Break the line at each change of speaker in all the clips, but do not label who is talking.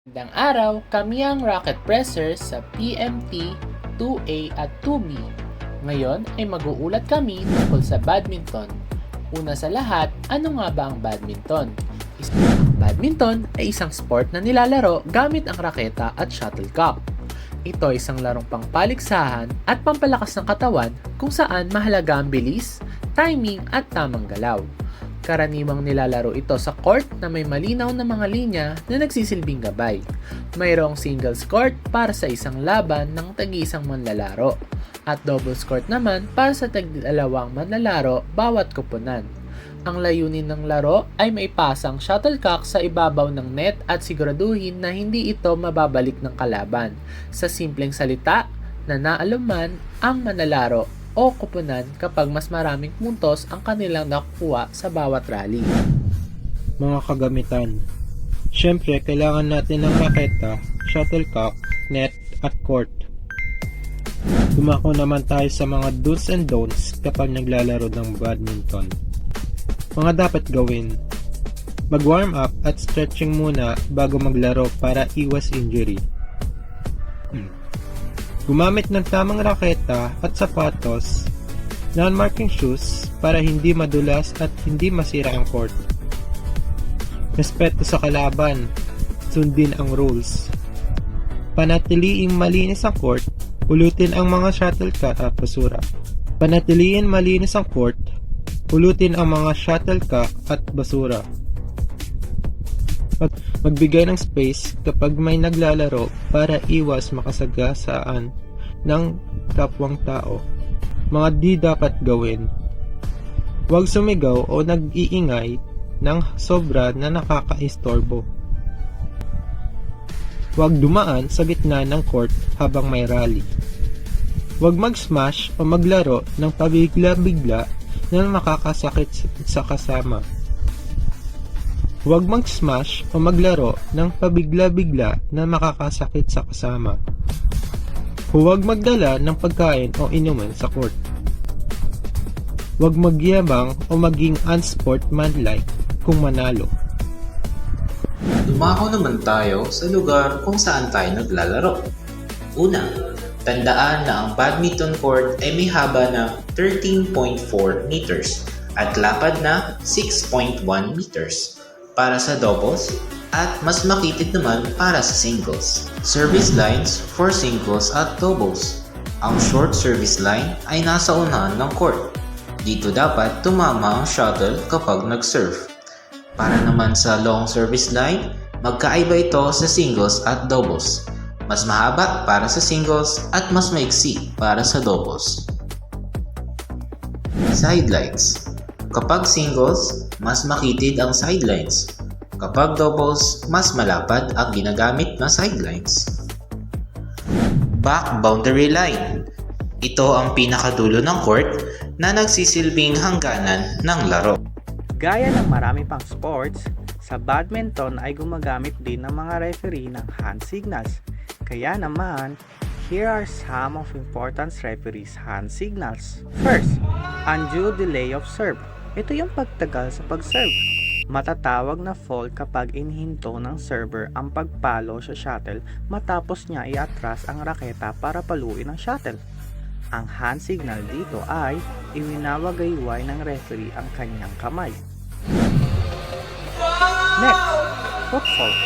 Magandang araw, kami ang Rocket Pressers sa PMT 2A at 2B. Ngayon ay mag-uulat kami tungkol sa badminton. Una sa lahat, ano nga ba ang badminton? Badminton ay isang sport na nilalaro gamit ang raketa at shuttlecock. Ito ay isang larong pangpaligsahan at pampalakas ng katawan kung saan mahalaga ang bilis, timing at tamang galaw. Karaniwang nilalaro ito sa court na may malinaw na mga linya na nagsisilbing gabay. Mayroong singles court para sa isang laban ng tag-iisang manlalaro at doubles court naman para sa tag-dalawang manlalaro bawat koponan. Ang layunin ng laro ay maipasang shuttlecock sa ibabaw ng net at siguraduhin na hindi ito mababalik ng kalaban. Sa simpleng salita, na naaluman ang manlalaro o koponan kapag mas maraming puntos ang kanilang nakukuha sa bawat rally.
Mga kagamitan. Siyempre, kailangan natin ng raketa, shuttlecock, net, at court. Dumako naman tayo sa mga do's and don'ts kapag naglalaro ng badminton. Mga dapat gawin. Mag-warm up at stretching muna bago maglaro para iwas injury. Gumamit ng tamang raketa at sapatos, non-marking shoes para hindi madulas at hindi masira ang court. Respeto sa kalaban, sundin ang rules. Panatiliing malinis ang court, pulutin ang mga shuttlecock at basura. Panatiliin malinis ang court, pulutin ang mga shuttlecock at basura. Magbigay ng space kapag may naglalaro para iwas makasagasaan ng kapwang tao. Mga di dapat gawin. Huwag sumigaw o nag-iingay ng sobra na nakakaistorbo. Huwag dumaan sa gitna ng court habang may rally. Huwag mag-smash o maglaro ng pabigla-bigla na makakasakit sa kasama. Huwag mag-smash o maglaro ng pabigla-bigla na makakasakit sa kasama. Huwag magdala ng pagkain o inumin sa court. Huwag magyabang o maging unsportsmanlike kung manalo.
Dumako naman tayo sa lugar kung saan tayo naglalaro. Una, tandaan na ang badminton court ay may haba na 13.4 meters at lapad na 6.1 meters para sa doubles at mas makitid naman para sa singles. Service lines for singles at doubles. Ang short service line ay nasa unahan ng court. Dito dapat tumama ang shuttle kapag nag-serve. Para naman sa long service line, magkaiba ito sa singles at doubles. Mas mahaba para sa singles at mas maiksi para sa doubles. Sidelines. Kapag singles, mas makitid ang sidelines. Kapag doubles, mas malapad ang ginagamit na sidelines. Back boundary line. Ito ang pinakadulo ng court na nagsisilbing hangganan ng laro.
Gaya ng marami pang sports, sa badminton ay gumagamit din ng mga referee ng hand signals. Kaya naman, here are some of important referees' hand signals. First, undue delay of serve. Ito yung pagtagal sa pag-serve. Matatawag na fault kapag inhinto ng server ang pagpalo sa shuttle matapos niya iatras ang raketa para paluin ang shuttle. Ang hand signal dito ay iwinawagayway ng referee ang kanyang kamay. Next, foot fault.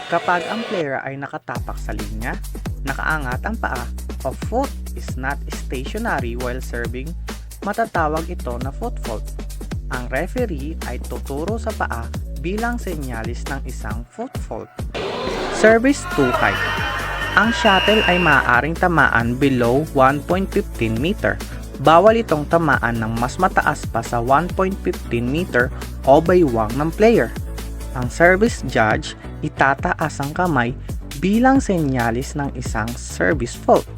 Kapag ang player ay nakatapak sa linya, nakaangat ang paa o foot is not stationary while serving, matatawag ito na foot fault. Ang referee ay tuturo sa paa bilang senyalis ng isang foot fault. Service too high. Ang shuttle ay maaaring tamaan below 1.15 meter. Bawal itong tamaan ng mas mataas pa sa 1.15 meter o baywang ng player. Ang service judge itataas ang kamay bilang senyalis ng isang service fault.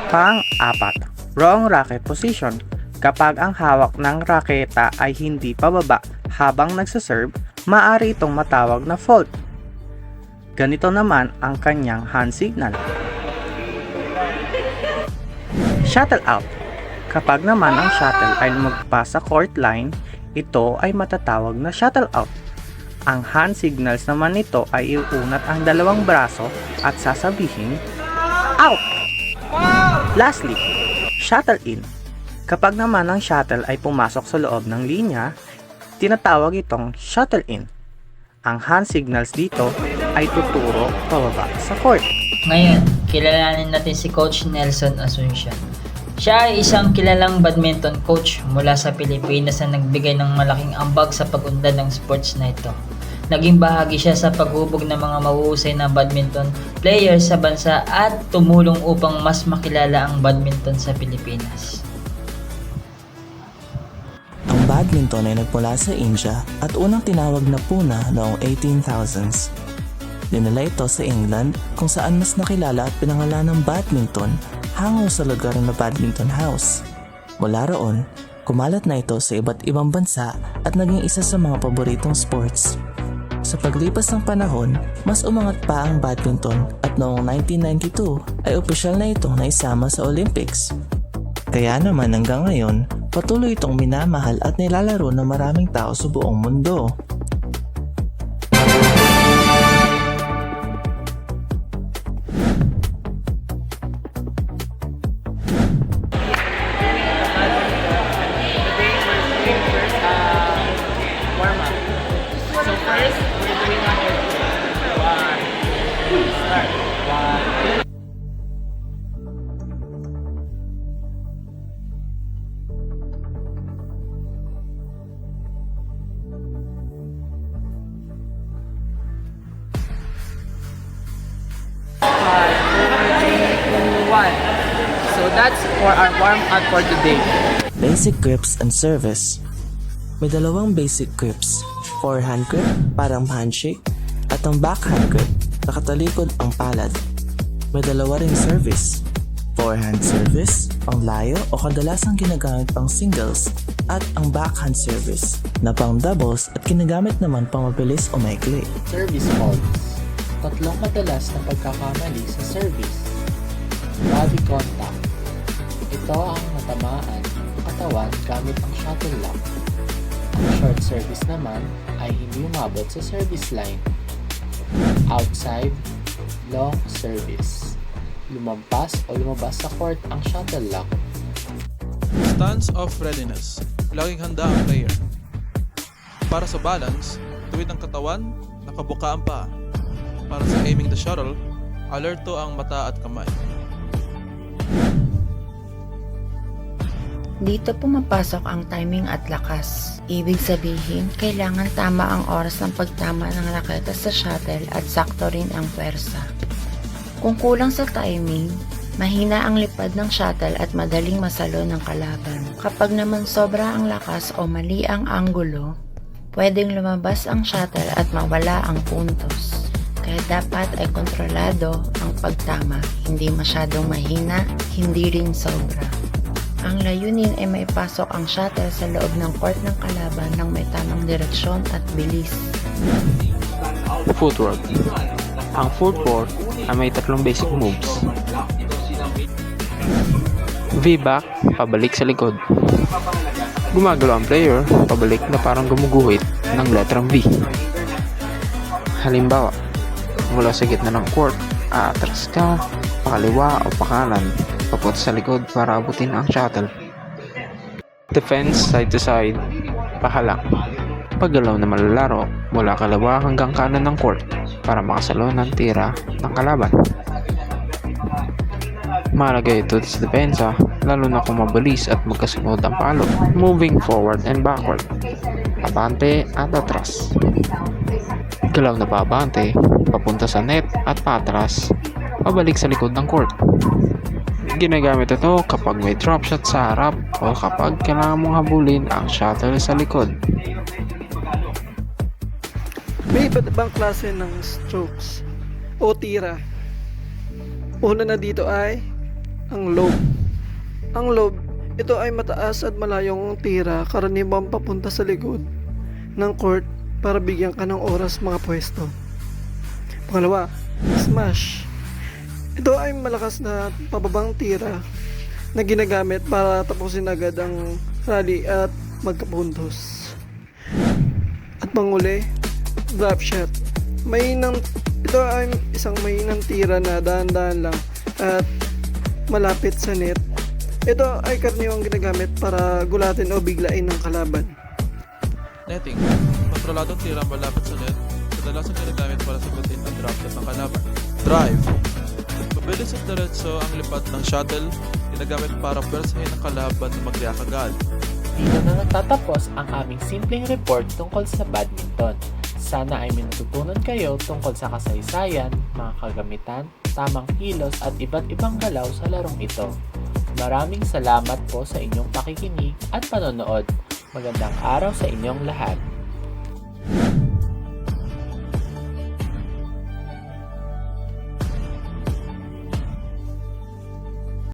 Pang-apat, wrong racket position. Kapag ang hawak ng raketa ay hindi pababa habang nagsaserve, maaari itong matawag na fault. Ganito naman ang kanyang hand signal. Shuttle out. Kapag naman ang shuttle ay lumagpas sa court line, ito ay matatawag na shuttle out. Ang hand signals naman nito ay iunat ang dalawang braso at sasabihin, out! Lastly, shuttle in. Kapag naman ang shuttle ay pumasok sa loob ng linya, tinatawag itong shuttle in. Ang hand signals dito ay tuturo pababa sa court.
Ngayon, kilalanin natin si Coach Nelson Asuncion. Siya ay isang kilalang badminton coach mula sa Pilipinas na nagbigay ng malaking ambag sa pag-unlad ng sports na ito. Naging bahagi siya sa paghubog ng mga mahuhusay na badminton players sa bansa at tumulong upang mas makilala ang badminton sa Pilipinas.
Ang badminton ay nagmula sa India at unang tinawag na Pune noong 1800s. Dinala ito sa England kung saan mas nakilala at pinangalan ng badminton hango sa lugar na Badminton House. Mula roon, kumalat na ito sa iba't ibang bansa at naging isa sa mga paboritong sports. Sa paglipas ng panahon, mas umangat pa ang badminton at noong 1992 ay opisyal na itong naisama sa Olympics. Kaya naman hanggang ngayon, patuloy itong minamahal at nilalaro ng maraming tao sa buong mundo.
So first, we're doing number 2. Start. 1. So that's for our warm-up for today.
Basic grips and service. May dalawang basic grips, forehand grip parang handshake at ang backhand grip nakatalikod ang palad. May dalawa ring service, forehand service pang layo o kadalasang ginagamit pang singles at ang backhand service na pang doubles at ginagamit naman pang mabilis o maikli.
Service faults. Tatlong madalas na pagkakamali sa service. Body contact. Ito ang matamaan ng katawan gamit ang shuttlecock. Ang short service naman ay hindi umabot sa service line. Outside, long service. Lumampas o lumabas sa court ang shuttlecock.
Stance of readiness. Laging handa ang player. Para sa balance, tuwid ang katawan, nakabuka ang paa. Para sa aiming the shuttle, alerto ang mata at kamay.
Dito pumapasok ang timing at lakas. Ibig sabihin, kailangan tama ang oras ng pagtama ng raketa sa shuttle at sakto rin ang pwersa. Kung kulang sa timing, mahina ang lipad ng shuttle at madaling masalo ng kalaban. Kapag naman sobra ang lakas o mali ang anggulo, pwedeng lumabas ang shuttle at mawala ang puntos. Kaya dapat ay kontrolado ang pagtama, hindi masyadong mahina, hindi rin sobra. Ang layunin ay maipasok ang shuttle sa loob ng court ng kalaban ng may tamang direksyon at bilis.
Footwork. Ang footwork ay may tatlong basic moves. V-back, pabalik sa likod. Gumagalaw ang player, pabalik na parang gumuguhit ng letrang V. Halimbawa, mula sa gitna ng court, aatras ka, pakaliwa o pakanan, papunta sa likod para abutin ang shuttle. Defense side to side, pahalang. Paggalaw na malalaro mula kaliwa hanggang kanan ng court para makasalo ng tira ng kalaban. Mahalaga ito sa depensa, lalo na kung mabilis at magkasunod ang palo. Moving forward and backward, abante at atras. Galaw na paabante, papunta sa net at patras, pabalik sa likod ng court. Ginagamit ito kapag may drop shot sa harap o kapag kailangan mong habulin ang shuttle sa likod.
May iba't ibang klase ng strokes o tira. Una na dito ay ang lob. Ang lob, ito ay mataas at malayong tira, karaniwang papunta sa likod ng court para bigyan ka ng oras mga pwesto. Pangalawa, smash. Ito ay malakas na pababang tira na ginagamit para tapusin agad ang rally at magkapuntos. At panguli, drop shot. Ito ay isang mainang tira na dahan-dahan lang at malapit sa net. Ito ay karaniwang ginagamit para gulatin o biglain ng kalaban.
Netting. Kontroladong tira malapit sa net, kadalasan ginagamit para sagutin ang drop shot ng kalaban. Drive. Mabilis at diretso ang lipat ng shuttle, ginagamit para pwersahin ang kalaban na magreact agad.
Dito na nagtatapos ang aming simpleng report tungkol sa badminton. Sana ay may natutunan kayo tungkol sa kasaysayan, mga kagamitan, tamang kilos at iba't ibang galaw sa larong ito. Maraming salamat po sa inyong pakikinig at panonood. Magandang araw sa inyong lahat.